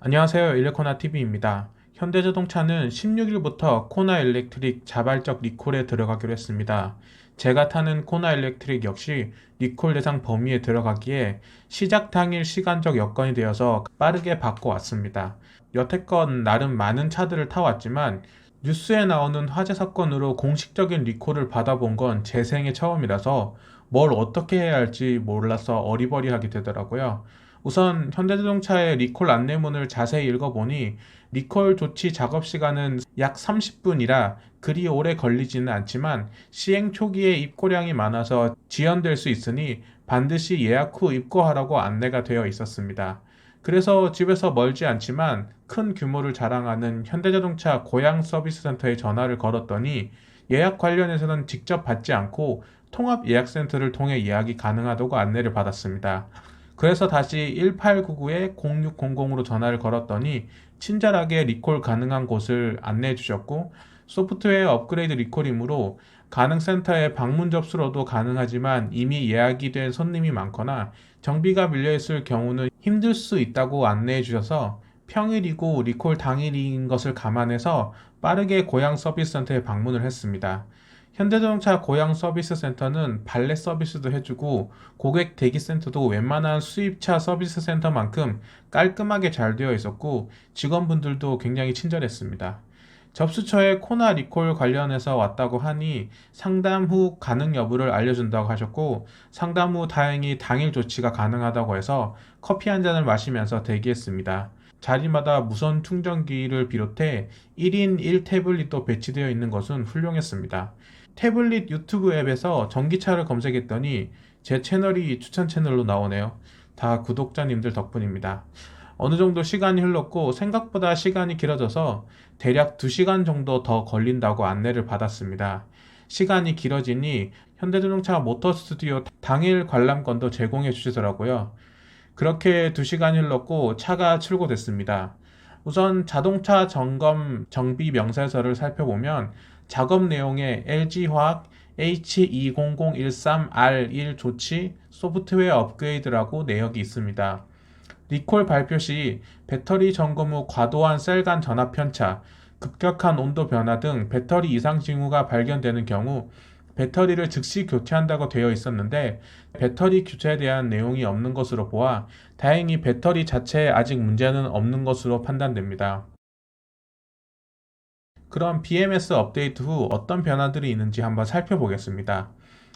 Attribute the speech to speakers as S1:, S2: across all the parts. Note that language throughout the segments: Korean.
S1: 안녕하세요. 일레코나TV입니다. 현대자동차는 16일부터 코나 일렉트릭 자발적 리콜에 들어가기로 했습니다. 제가 타는 코나 일렉트릭 역시 리콜 대상 범위에 들어가기에 시작 당일 시간적 여건이 되어서 빠르게 바꿔왔습니다. 여태껏 나름 많은 차들을 타왔지만 뉴스에 나오는 화재 사건으로 공식적인 리콜을 받아본 건 제 생애 처음이라서 뭘 어떻게 해야 할지 몰라서 어리버리하게 되더라고요. 우선 현대자동차의 리콜 안내문을 자세히 읽어보니 리콜 조치 작업 시간은 약 30분이라 그리 오래 걸리지는 않지만 시행 초기에 입고량이 많아서 지연될 수 있으니 반드시 예약 후 입고하라고 안내가 되어 있었습니다. 그래서 집에서 멀지 않지만 큰 규모를 자랑하는 현대자동차 고양 서비스 센터에 전화를 걸었더니 예약 관련해서는 직접 받지 않고 통합 예약센터를 통해 예약이 가능하다고 안내를 받았습니다. 그래서 다시 1899-0600으로 전화를 걸었더니 친절하게 리콜 가능한 곳을 안내해 주셨고, 소프트웨어 업그레이드 리콜이므로 가능 센터에 방문 접수로도 가능하지만 이미 예약이 된 손님이 많거나 정비가 밀려있을 경우는 힘들 수 있다고 안내해 주셔서 평일이고 리콜 당일인 것을 감안해서 빠르게 고양 서비스 센터에 방문을 했습니다. 현대자동차 고양 서비스 센터는 발레 서비스도 해주고 고객 대기 센터도 웬만한 수입차 서비스 센터만큼 깔끔하게 잘 되어 있었고 직원분들도 굉장히 친절했습니다. 접수처에 코나 리콜 관련해서 왔다고 하니 상담 후 가능 여부를 알려준다고 하셨고, 상담 후 다행히 당일 조치가 가능하다고 해서 커피 한 잔을 마시면서 대기했습니다. 자리마다 무선 충전기를 비롯해 1인 1태블릿도 배치되어 있는 것은 훌륭했습니다. 태블릿 유튜브 앱에서 전기차를 검색했더니 제 채널이 추천 채널로 나오네요. 다 구독자님들 덕분입니다. 어느 정도 시간이 흘렀고 생각보다 시간이 길어져서 대략 2시간 정도 더 걸린다고 안내를 받았습니다. 시간이 길어지니 현대자동차 모터 스튜디오 당일 관람권도 제공해 주시더라고요. 그렇게 2시간이 흘렀고 차가 출고됐습니다. 우선 자동차 점검 정비 명세서를 살펴보면 작업 내용에 LG화학 H20013R1 조치 소프트웨어 업그레이드라고 내역이 있습니다. 리콜 발표 시 배터리 점검 후 과도한 셀 간 전압 편차, 급격한 온도 변화 등 배터리 이상 징후가 발견되는 경우 배터리를 즉시 교체한다고 되어 있었는데 배터리 교체에 대한 내용이 없는 것으로 보아 다행히 배터리 자체에 아직 문제는 없는 것으로 판단됩니다. 그럼 BMS 업데이트 후 어떤 변화들이 있는지 한번 살펴보겠습니다.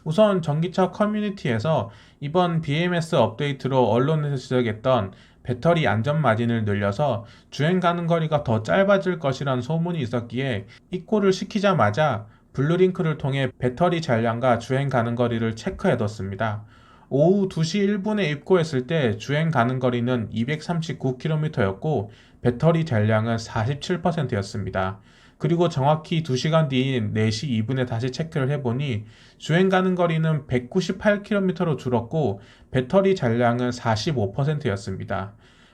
S1: 우선 전기차 커뮤니티에서 이번 BMS 업데이트로 언론에서 지적했던 배터리 안전 마진을 늘려서 주행 가는 거리가 더 짧아질 것이라는 소문이 있었기에 입고를 시키자마자 블루링크를 통해 배터리 잔량과 주행 가는 거리를 체크해뒀습니다. 오후 2시 1분에 입고했을 때 주행 가는 거리는 239km였고 배터리 잔량은 47%였습니다. 그리고 정확히 2시간 뒤인 4시 2분에 다시 체크를 해보니 주행 가는 거리는 198km로 줄었고 배터리 잔량은 45%였습니다.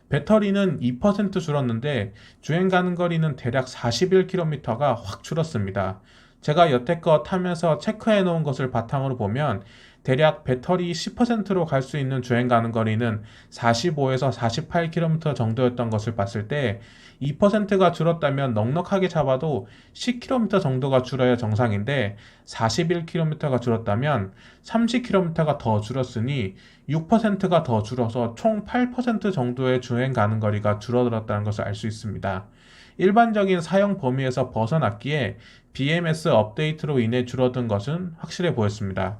S1: 배터리는 2% 줄었는데 주행 가는 거리는 대략 41km가 확 줄었습니다. 제가 여태껏 타면서 체크해 놓은 것을 바탕으로 보면 대략 배터리 10%로 갈 수 있는 주행 가는 거리는 45에서 48km 정도였던 것을 봤을 때 2%가 줄었다면 넉넉하게 잡아도 10km 정도가 줄어야 정상인데 41km가 줄었다면 30km가 더 줄었으니 6%가 더 줄어서 총 8% 정도의 주행 가는 거리가 줄어들었다는 것을 알 수 있습니다. 일반적인 사용 범위에서 벗어났기에 BMS 업데이트로 인해 줄어든 것은 확실해 보였습니다.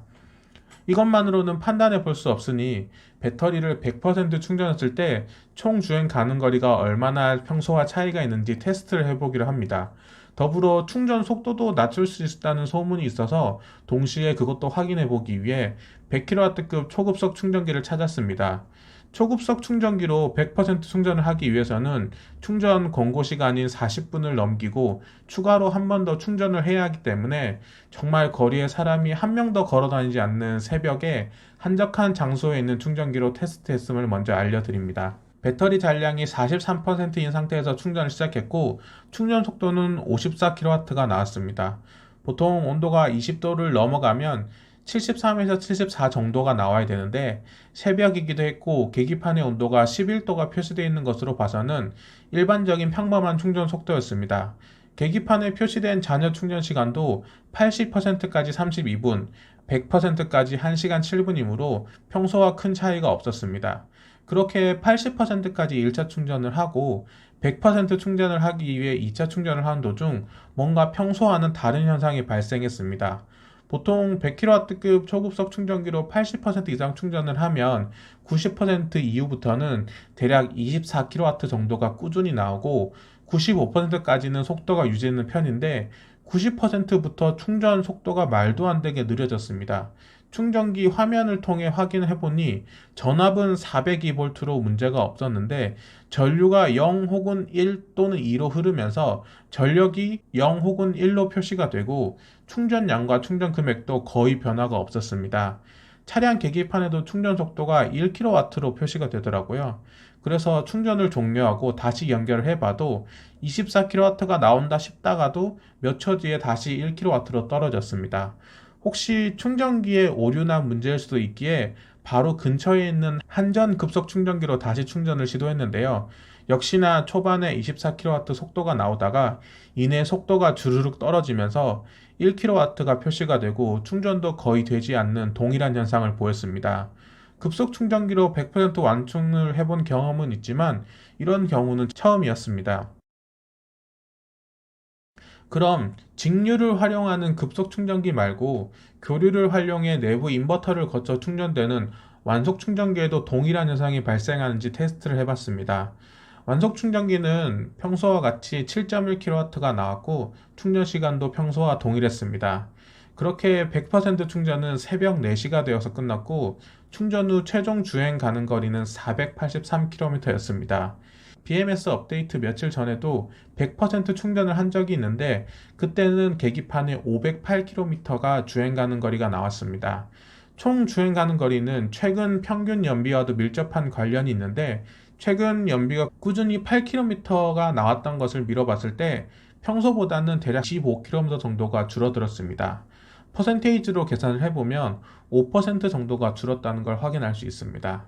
S1: 이것만으로는 판단해 볼 수 없으니 배터리를 100% 충전했을 때 총 주행 가는 거리가 얼마나 평소와 차이가 있는지 테스트를 해보기로 합니다. 더불어 충전 속도도 낮출 수 있다는 소문이 있어서 동시에 그것도 확인해 보기 위해 100kW급 초급속 충전기를 찾았습니다. 초급속 충전기로 100% 충전을 하기 위해서는 충전 권고 시간인 40분을 넘기고 추가로 한 번 더 충전을 해야 하기 때문에 정말 거리에 사람이 한 명 더 걸어 다니지 않는 새벽에 한적한 장소에 있는 충전기로 테스트했음을 먼저 알려드립니다. 배터리 잔량이 43%인 상태에서 충전을 시작했고 충전 속도는 54kW가 나왔습니다. 보통 온도가 20도를 넘어가면 73에서 74 정도가 나와야 되는데 새벽이기도 했고 계기판의 온도가 11도가 표시되어 있는 것으로 봐서는 일반적인 평범한 충전 속도였습니다. 계기판에 표시된 잔여 충전 시간도 80%까지 32분, 100%까지 1시간 7분이므로 평소와 큰 차이가 없었습니다. 그렇게 80%까지 1차 충전을 하고 100% 충전을 하기 위해 2차 충전을 하는 도중 뭔가 평소와는 다른 현상이 발생했습니다. 보통 100kW급 초급속 충전기로 80% 이상 충전을 하면 90% 이후부터는 대략 24kW 정도가 꾸준히 나오고 95%까지는 속도가 유지되는 편인데 90%부터 충전 속도가 말도 안 되게 느려졌습니다. 충전기 화면을 통해 확인해 보니 전압은 402V로 문제가 없었는데 전류가 0 혹은 1 또는 2로 흐르면서 전력이 0 혹은 1로 표시가 되고 충전량과 충전 금액도 거의 변화가 없었습니다. 차량 계기판에도 충전 속도가 1kW로 표시가 되더라고요. 그래서 충전을 종료하고 다시 연결을 해봐도 24kW가 나온다 싶다가도 몇 초 뒤에 다시 1kW로 떨어졌습니다. 혹시 충전기에 오류나 문제일 수도 있기에 바로 근처에 있는 한전 급속 충전기로 다시 충전을 시도했는데요. 역시나 초반에 24kW 속도가 나오다가 이내 속도가 주르륵 떨어지면서 1kW가 표시가 되고 충전도 거의 되지 않는 동일한 현상을 보였습니다. 급속 충전기로 100% 완충을 해본 경험은 있지만 이런 경우는 처음이었습니다. 그럼 직류를 활용하는 급속 충전기 말고 교류를 활용해 내부 인버터를 거쳐 충전되는 완속 충전기에도 동일한 현상이 발생하는지 테스트를 해봤습니다. 완속 충전기는 평소와 같이 7.1kW가 나왔고 충전 시간도 평소와 동일했습니다. 그렇게 100% 충전은 새벽 4시가 되어서 끝났고 충전 후 최종 주행 가는 거리는 483km였습니다. BMS 업데이트 며칠 전에도 100% 충전을 한 적이 있는데 그때는 계기판에 508km가 주행 가는 거리가 나왔습니다. 총 주행 가는 거리는 최근 평균 연비와도 밀접한 관련이 있는데 최근 연비가 꾸준히 8km가 나왔던 것을 미뤄봤을 때 평소보다는 대략 15km 정도가 줄어들었습니다. 퍼센테이지로 계산을 해보면 5% 정도가 줄었다는 걸 확인할 수 있습니다.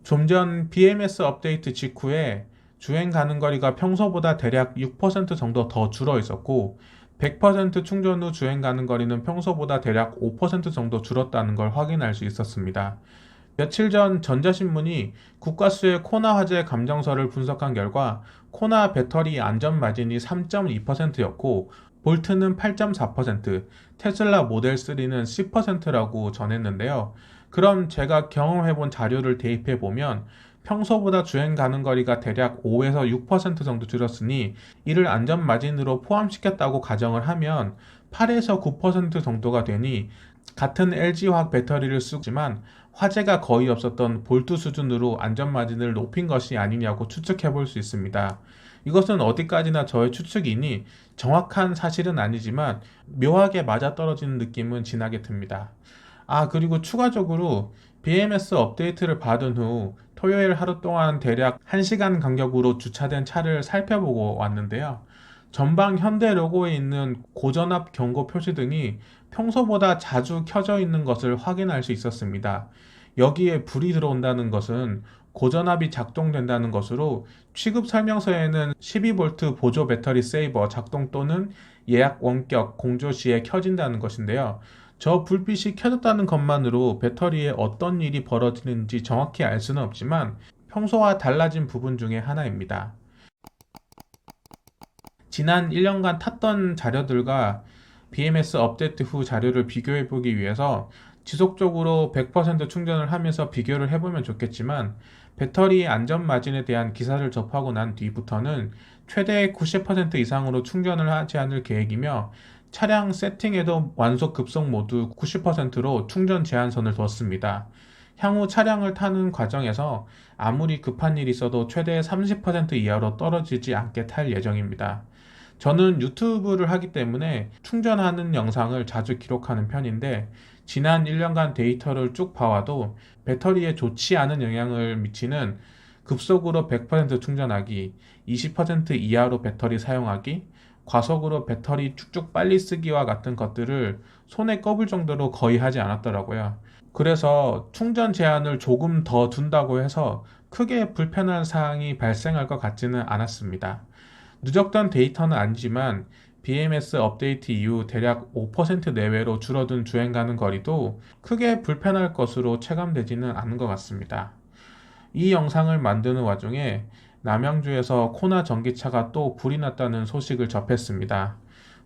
S1: 좀 전 BMS 업데이트 직후에 주행 가는 거리가 평소보다 대략 6% 정도 더 줄어 있었고 100% 충전 후 주행 가는 거리는 평소보다 대략 5% 정도 줄었다는 걸 확인할 수 있었습니다. 며칠 전 전자신문이 국가수의 코나 화재 감정서를 분석한 결과 코나 배터리 안전 마진이 3.2%였고 볼트는 8.4%, 테슬라 모델 3는 10%라고 전했는데요. 그럼 제가 경험해본 자료를 대입해보면 평소보다 주행 가는 거리가 대략 5에서 6% 정도 줄었으니 이를 안전 마진으로 포함시켰다고 가정을 하면 8에서 9% 정도가 되니 같은 LG화학 배터리를 쓰지만 화재가 거의 없었던 볼트 수준으로 안전 마진을 높인 것이 아니냐고 추측해 볼 수 있습니다. 이것은 어디까지나 저의 추측이니 정확한 사실은 아니지만 묘하게 맞아떨어지는 느낌은 진하게 듭니다. 그리고 추가적으로 BMS 업데이트를 받은 후 토요일 하루 동안 대략 1시간 간격으로 주차된 차를 살펴보고 왔는데요. 전방 현대 로고에 있는 고전압 경고 표시 등이 평소보다 자주 켜져 있는 것을 확인할 수 있었습니다. 여기에 불이 들어온다는 것은 고전압이 작동된다는 것으로 취급 설명서에는 12V 보조 배터리 세이버 작동 또는 예약 원격 공조 시에 켜진다는 것인데요. 저 불빛이 켜졌다는 것만으로 배터리에 어떤 일이 벌어지는지 정확히 알 수는 없지만 평소와 달라진 부분 중에 하나입니다. 지난 1년간 탔던 자료들과 BMS 업데이트 후 자료를 비교해 보기 위해서 지속적으로 100% 충전을 하면서 비교를 해보면 좋겠지만 배터리 안전 마진에 대한 기사를 접하고 난 뒤부터는 최대 90% 이상으로 충전을 하지 않을 계획이며 차량 세팅에도 완속 급속 모두 90%로 충전 제한선을 뒀습니다. 향후 차량을 타는 과정에서 아무리 급한 일이 있어도 최대 30% 이하로 떨어지지 않게 탈 예정입니다. 저는 유튜브를 하기 때문에 충전하는 영상을 자주 기록하는 편인데 지난 1년간 데이터를 쭉 봐와도 배터리에 좋지 않은 영향을 미치는 급속으로 100% 충전하기, 20% 이하로 배터리 사용하기, 과속으로 배터리 쭉쭉 빨리 쓰기와 같은 것들을 손에 꼽을 정도로 거의 하지 않았더라고요. 그래서 충전 제한을 조금 더 둔다고 해서 크게 불편한 사항이 발생할 것 같지는 않았습니다. 누적된 데이터는 아니지만 BMS 업데이트 이후 대략 5% 내외로 줄어든 주행 가는 거리도 크게 불편할 것으로 체감되지는 않은 것 같습니다. 이 영상을 만드는 와중에 남양주에서 코나 전기차가 또 불이 났다는 소식을 접했습니다.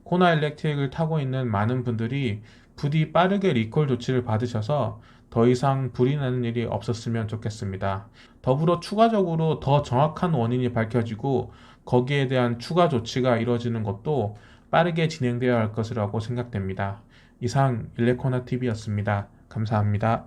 S1: 코나 일렉트릭을 타고 있는 많은 분들이 부디 빠르게 리콜 조치를 받으셔서 더 이상 불이 나는 일이 없었으면 좋겠습니다. 더불어 추가적으로 더 정확한 원인이 밝혀지고 거기에 대한 추가 조치가 이루어지는 것도 빠르게 진행되어야 할 것이라고 생각됩니다. 이상 일레코나 TV였습니다. 감사합니다.